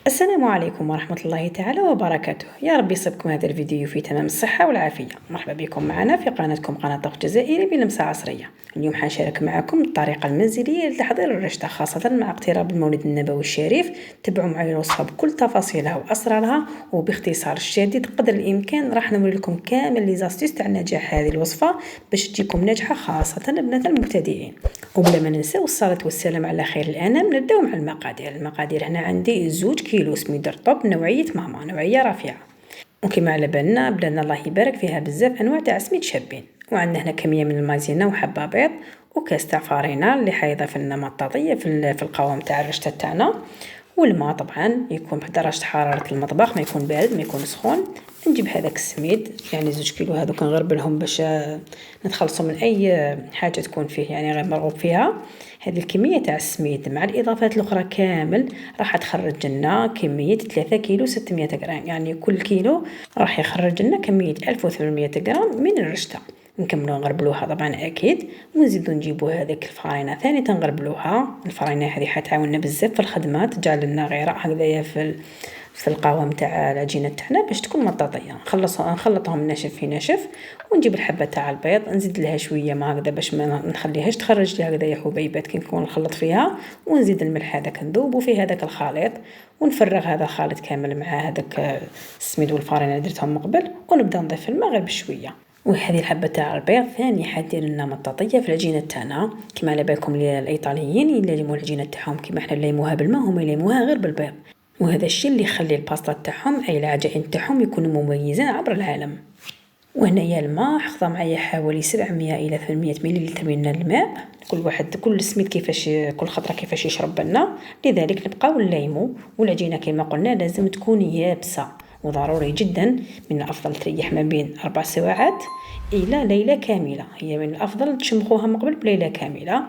السلام عليكم ورحمة الله تعالى وبركاته. يا رب يصبكم هذا الفيديو في تمام الصحة والعافية. مرحبا بكم معنا في قناتكم قناة طبخ جزائري بلمسة عصرية. اليوم حنشارك معكم الطريقة المنزلية لتحضير الرشدة، خاصة مع اقتراب المولد النبوي الشريف. تبعوا معي الوصفة بكل تفاصيلها وأسرارها وباختصار شديد قدر الإمكان. راح نوري لكم كامل لي زاستيس تاع نجاح هذه الوصفة باش تجيكم ناجحة، خاصة البنات المبتدئين. وبلا ما ننساو الصلاة والسلام على خير الأنام. نبداو مع المقادير هنا عندي 2 كيلو سميد رطب نوعية ماما، نوعية رفيعة. وكما على بالنا بلادنا الله يبارك فيها بزاف انواع تاع سميد شابين. وعندنا هنا كمية من المازينا وحبة بيض وكاس تاع فرينة اللي حيضيف لنا مطاطية في القوام تاع الرشتة تاعنا. والماء طبعا يكون بدرجة حرارة المطبخ، ما يكون بارد ما يكون سخون. نجيب هذاك السميد يعني 2 كيلو هذوك نغربلهم باش نتخلصوا من اي حاجه تكون فيه يعني غير مرغوب فيها. هذه الكميه تاع السميد مع الاضافات الاخرى كامل راح تخرج لنا كميه 3 كيلو 600 غرام، يعني كل كيلو راح يخرج لنا كميه 1800 غرام من الرشته. نكملوا نغربلوها طبعا اكيد، ونزيدو نجيبو هذيك الفرينه ثاني تنغربلوها. الفرينه هذه حتعاوننا بزاف في الخدمه، تجعل لنا غيراء هكذايا في القوام تاع العجينه تاعنا باش تكون مطاطيه. نخلطهم ناشف في ناشف، ونجيب الحبه تاع البيض نزيد لها شويه ما هكذا باش ما نخليهاش تخرج لي هكذايا حبيبات كي نكون نخلط فيها. ونزيد الملح هذاك نذوبو في هذاك الخليط، ونفرغ هذا الخليط كامل مع هذاك السميد والفرينه اللي درتهم من قبل، ونبدا نضيف الماء غير بشويه. وهذه الحبه تاع البيض ثاني حدير لنا مطاطيه في العجينه تاعنا. كما على بالكم الايطاليين يليموا العجينه تاعهم كما احنا نليموها بالماء، هما يليموها غير بالبيض. وهذا الشيء اللي يخلي الباستا تاعهم اي العجائن تاعهم يكونوا مميزين عبر العالم. وهنايا الماء حفظه معايا حوالي 700 الى 800 مليلتر من الماء. كل سميد كيفاش كل خطره كيفاش يشرب لنا، لذلك نبقاو نليمو. والعجينه كما قلنا لازم تكون يابسه، وضروري جدا من الافضل تريح ما بين 4 ساعات الى ليله كامله. هي من الافضل تشمخوها من قبل بليله كامله.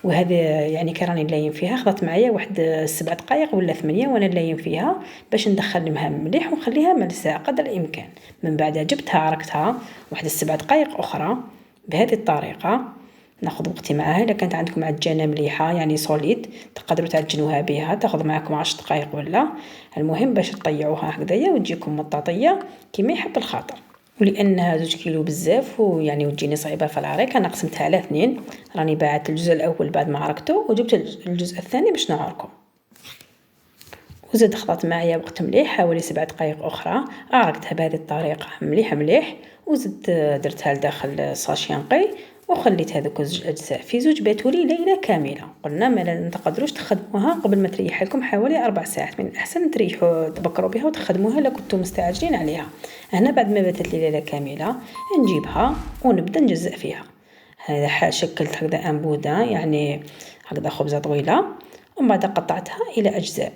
وهذا يعني كراني نلايم فيها خذت معايا واحد 7 دقائق ولا 8 وانا نلايم فيها باش ندخل لها مليح ونخليها ملساء قدر الامكان. من بعد جبتها عرقتها واحد 7 دقائق اخرى. بهذه الطريقه ناخذ وقتي معاها. الا كانت عندكم عجانه مليحه يعني سوليد تقدروا تعجنوها بها، تاخذ معكم 10 دقائق ولا. المهم باش تطيعوها هكذايا وتجيكم مطاطيه كما يحب الخاطر. ولانها 2 كيلو بزاف ويعني وتجيني صعيبه في العريق، انا قسمتها على 2. راني باعت الجزء الاول بعد ما عرقته وجبت الجزء الثاني باش نعرقه. وزاد خضعت معايا وقت مليح حوالي 7 دقائق اخرى. عرقتها بهذه الطريقه مليح مليح، وزدت درتها لداخل ساشي نقي، وخليت هذوك 2 اجزاء في زوج باتوا لي ليله كامله. قلنا ما تقدروش تخدموها قبل ما تريح لكم حوالي 4 ساعات، من الاحسن تريحوا تبكروا بها وتخدموها لا كنتم مستعجلين عليها. هنا بعد ما باتت لي ليله كامله نجيبها ونبدا نجزأ فيها. هذا شكلت هكذا انبوده يعني هكذا خبزه طويله، ومن بعد قطعتها الى اجزاء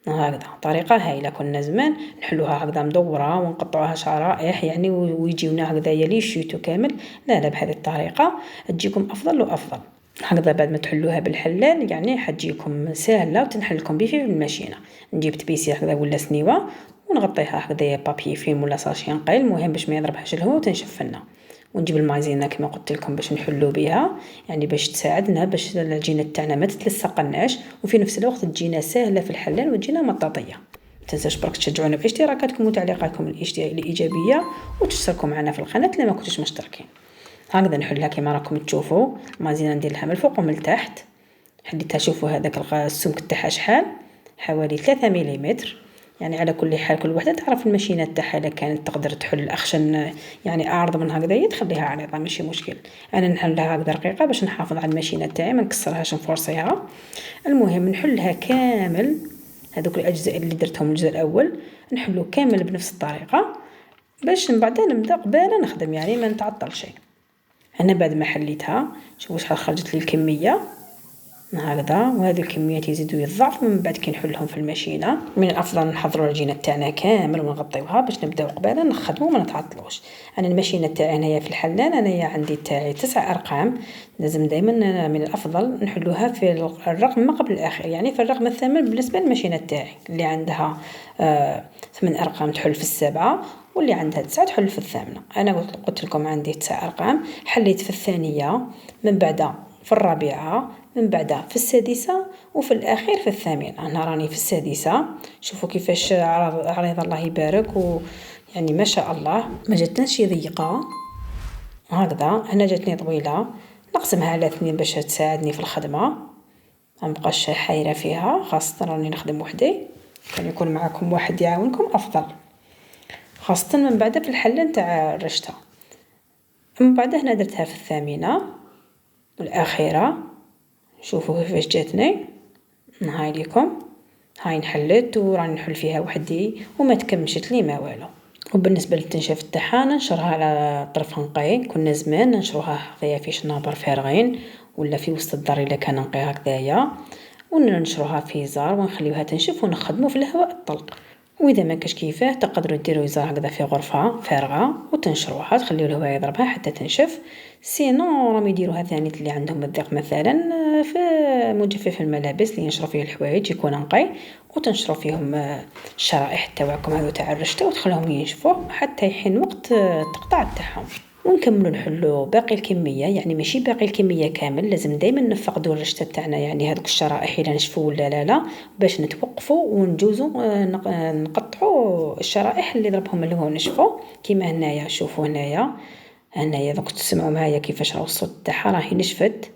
هكذا. طريقه هايله. كنا زمان نحلوها هكذا مدوره ونقطعوها شرائح يعني ويجيونا هكذا يلي شيتو كامل. لا بهذه الطريقه تجيكم افضل وافضل. هكذا بعد ما تحلوها بالحلال يعني حتجيكم سهله وتنحلكم بيه في الماشينه. نجيب تبيسي هكذا ولا سنيوه ونغطيها هكذا بابي فيلم ولا ساشي نقي، المهم باش ما يضربهاش الهواء وتنشف لنا. ونجيب المايزينا كما قلت لكم باش نحلو بها، يعني باش تساعدنا باش العجينه تاعنا ما تتلصقناش، وفي نفس الوقت تجينا سهله في الحلال وتجينا مطاطيه. ما تنساوش برك تشجعونا باشتراكاتكم وتعليقاتكم الايجابيه، وتشتركوا معنا في القناه الا ما كنتوش مشتركين. هكذا نحلها كما راكم تشوفوا. المايزينا ندير لها من الفوق ومن التحت. حديتها شوفوا هذاك السمك تاعها شحال، حوالي 3 مليمتر. يعني على كل حال كل وحده تعرف الماشينه تاعها الا كانت تقدر تحل اخشن يعني اعرض من هكذا تخليها عريضه ماشي مشكل. انا نحلها هكذا رقيقه باش نحافظ على الماشينه تاعي ما نكسرهاش نفورسيها. المهم نحلها كامل هذوك الاجزاء اللي درتهم الجزء الاول نحلو كامل بنفس الطريقه باش من بعد نبدا قباله نخدم يعني ما نتعطل شيء. انا بعد ما حليتها شوفوا شحال خرجت لي الكميه هكذا. وهذه الكميات يزيدوا يضاعفوا من بعد كي نحلهم في الماشينه. من الافضل نحضروا العجينه تاعنا كامل ونغطيوها باش نبداو قباله نخدموا ما نتعطلوش. انا الماشينه تاعي هنايا في الحلال انايا عندي تاعي 9 ارقام. لازم دائما من الافضل نحلوها في الرقم ما قبل الاخير، يعني في الرقم الثامن بالنسبه للماشينه تاعي اللي عندها 8 ارقام تحل في السابعه، واللي عندها 9 تحل في الثامنه. انا قلت لكم عندي 9 ارقام، حليت في الثانيه من بعد في الرابعه من بعد في السادسة، وفي الأخير في الثامنة. أنا راني في السادسة. شوفوا كيفاش عريضة الله يبارك، ويعني ما شاء الله ما جاتناش ضيقة هكذا. أنا جاتني طويلة، نقسمها على 2 باش تساعدني في الخدمة، ما نبقاش حايرة فيها، خاصة راني نخدم وحدي. كان يكون معكم واحد يعاونكم أفضل، خاصة من بعد في الحلة نتاع الرشتة. من بعد هنا درتها في الثامنة والأخيرة. شوفوا كيفاش جاتني، هاي ليكم، هاي نحلت وراني نحل فيها وحدي وما تكمشت لي ما والو. وبالنسبة للتنشاف تاعها ننشرها على طرف نقي. كنا زمان ننشروها هكذايا في شنابر فارغين ولا في وسط الدار الا كان نقي هكذايا، وننشروها في زار ونخليوها تنشف ونخدمو في الهواء الطلق. واذا ما كاش كيفاه تقدروا ديروا زار هكذا في غرفة فارغة وتنشروها، تخليو الهواء يضربها حتى تنشف. سينو راهم يديروها ثاني اللي عندهم الضيق مثلا في مجفف الملابس اللي ينشروا فيه الحوايج يكون نقي، وتنشروا فيهم الشرائح تاعكم هذو تاع الرشته وتخليهم ينشفوا حتى يحين وقت التقطاع تاعهم. ونكملوا نحلوا باقي الكميه، يعني ماشي باقي الكميه كامل، لازم دائما نفقدوا الرشته تاعنا، يعني هذوك الشرائح الى نشفوا ولا لا باش نتوقفوا ونجوزوا نقطعوا الشرائح اللي ضربهم اللي هو نشفوا. كيما هنايا شوفوا هنايا دوك تسمعوا معايا كيفاش راه الصوت تاعها راهي نشفت،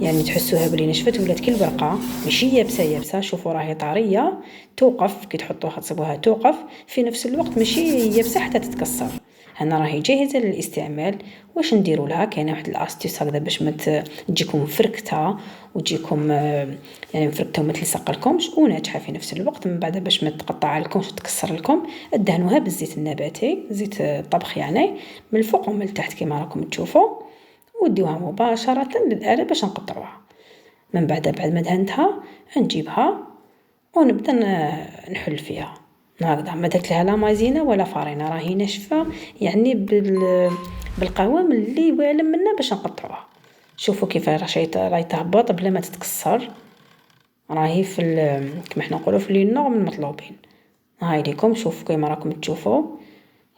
يعني تحسوها بلي نشفت ولات كي الورقه ماشي يابسه. شوفوا راهي طريه توقف كي تحطوها تصبوها توقف، في نفس الوقت ماشي يابسه حتى تتكسر. هنا راهي جاهزه للاستعمال. واش نديروا لها؟ كاينه واحد الاستيس هكذا باش ما تجيكم مفركته وتجيكم يعني مفركته وما تلصقلكمش وناجحه في نفس الوقت. من بعد باش ما تقطع لكمش وتكسر لكم، ادهنوها بالزيت النباتي، زيت الطبخ يعني، من الفوق ومن التحت كما راكم تشوفوا، وديوها مباشرة للآلة باش نقطعوها. من بعد ما دهنتها نجيبها ونبدا نحل فيها هكذا. ما درت لها لا مايزينا ولا فارينة، راهي ناشفة يعني بالقوام اللي واعلم منا باش نقطعوها. شوفوا كيف راهي تهبط بلا ما تتكسر، راهي في كما احنا نقولوا في النورم المطلوبين. هاي ليكم شوفوا كيما راكم تشوفوا،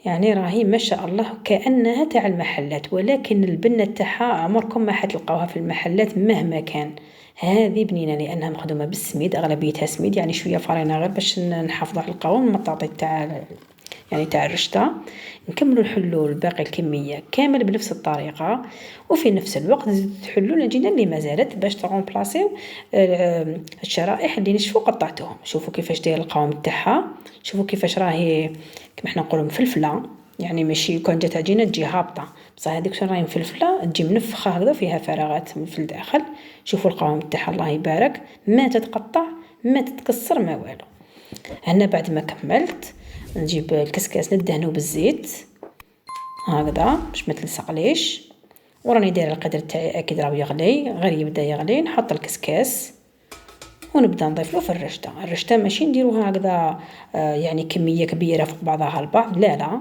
يعني راهي ما شاء الله كأنها تاع المحلات، ولكن البنة تاعها عمركم ما حتلقاوها في المحلات مهما كان. هذه بنينة لأنها مخدومة بالسميد، أغلبيتها سميد، يعني شوية فرينة غير باش نحافظوا على القوام المطاطي تاع يعني تاع الرشتة. نكملوا نحلوا باقي الكمية كامل بنفس الطريقة، وفي نفس الوقت تحلوا العجينة اللي ما زالت باش تغومبلاسيو الشرائح اللي نشفوا قطعتهم. شوفوا كيفاش داير القوام تاعها، شوفوا كيفاش راهي كما احنا نقولوا مفلفله، يعني ماشي كون جات عجينه تجي هابطه، بصح هذيك شنو راهي مفلفله تجي منفخه هكذا فيها فراغات في الداخل. شوفوا القوام تاعها الله يبارك، ما تتقطع ما تتكسر ما والو. هنا بعد ما كملت نجيب الكسكاس ندهنه بالزيت هكذا باش ما تلصقليش، وراني دايره القدر تاعي اكيد راه يغلي، غير يبدا يغلي نحط الكسكاس ونبدا نضيف له في الرشته ماشي نديروها هكذا يعني كميه كبيره فوق بعضها البعض، لا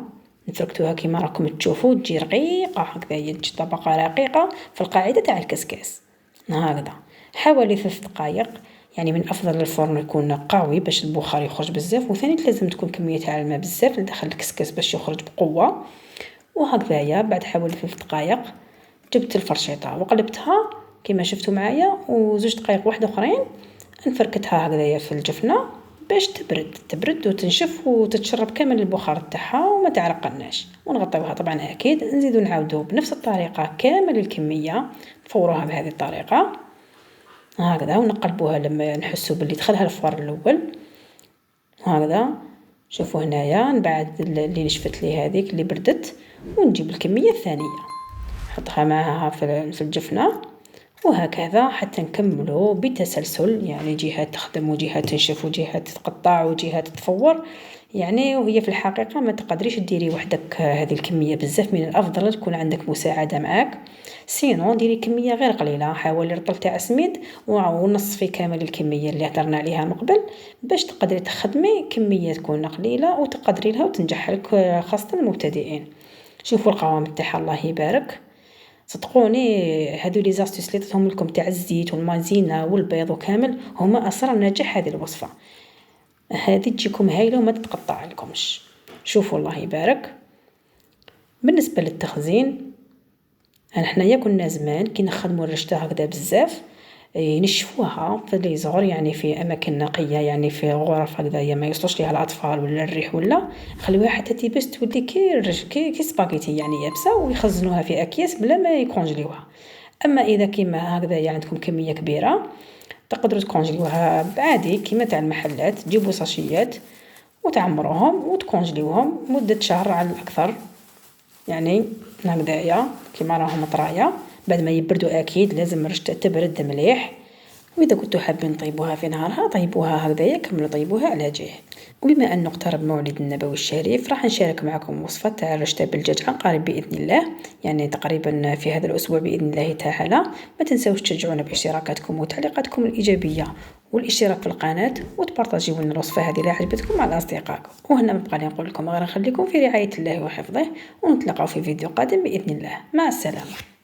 نفركتوها كيما راكم تشوفوا تجي رقيقه هكذا، تجي طبقه رقيقه في القاعده تاع الكسكاس هكذا. حوالي 3 دقائق، يعني من افضل الفرن يكون قوي باش البخار يخرج بزاف، وثاني لازم تكون كميه تاع الماء بزاف لداخل الكسكاس باش يخرج بقوه. وهكذايا بعد حوالي 3 دقائق جبت الفرشيطه وقلبتها كيما شفتوا معايا، و2 دقائق واحد اخرين نفركتها هكذايا في الجفنه باش تبرد وتنشف وتتشرب كامل البخار تاعها وما تعرقناش. ونغطيوها طبعا اكيد، نزيدو نعاودو بنفس الطريقه كامل الكميه، نفوروها بهذه الطريقه هكذا ونقلبوها لما نحسوا باللي دخلها الفرن الاول هكذا. شوفوا هنايا من بعد اللي نشفت لي هذيك اللي بردت، ونجيب الكميه الثانيه نحطها معها في الجفنه، وهكذا حتى نكملوا بتسلسل، يعني جهة تخدم وجهة تنشف وجهة تتقطع وجهة تتفور يعني. وهي في الحقيقة ما تقدريش ديري وحدك هذه الكمية بزاف، من الأفضل تكون عندك مساعدة معك، سينو ديري كمية غير قليلة. حاولي رطل تاع سميد ونصفي كامل الكمية اللي هدرنا عليها من قبل باش تقدري تخدمي كمية تكون قليلة وتقدري لها وتنجح لك، خاصة المبتدئين. شوفوا القوام تاعها الله يبارك، صدقوني هادو لي زاستيس اللي عطيتهم لكم تاع الزيت والمايزينا والبيض وكامل هما اسرار نجاح هذه الوصفه. هذه تجيكم هايله وما تتقطع لكمش. شوفوا الله يبارك. بالنسبه للتخزين، حنايا كنا زمان كي نخدموا الرشته هكذا بزاف ينشفوها في لي زغر، يعني في اماكن نقيه، يعني في غرف هكذايا ما يوصلوش ليها الاطفال ولا الريح، ولا خلوها حتى تيبس تولي كي سباغيتي يعني يابسه، ويخزنوها في اكياس بلا ما يكونجليوها. اما اذا كيما هكذايا عندكم كميه كبيره تقدروا تكونجليوها عادي كيما تاع المحلات، تجيبوا ساشيات وتعمروهم وتكونجليوهم مده شهر على الاكثر، يعني هكذايا كيما راهم طرايا. بعد ما يبردوا اكيد لازم رشته تبرد مليح. واذا كنتوا حابين طيبوها في نهارها طيبوها هكذايا، كملوا طيبوها على جهه. وبما انه اقترب مولد النبوي الشريف راح نشارك معكم وصفه تاع الرشته بالدجاج عن قريب باذن الله، يعني تقريبا في هذا الاسبوع باذن الله تعالى. ما تنسوش تشجعونا باشتراكاتكم وتعليقاتكم الايجابيه والاشتراك في القناه، وتبارطاجيو لنا الوصفه هذه اللي عجبتكم مع اصدقائكم. وهنا ما بقى لي نقول لكم غير نخليكم في رعايه الله وحفظه، ونتلاقاو في فيديو قادم باذن الله. مع السلامه.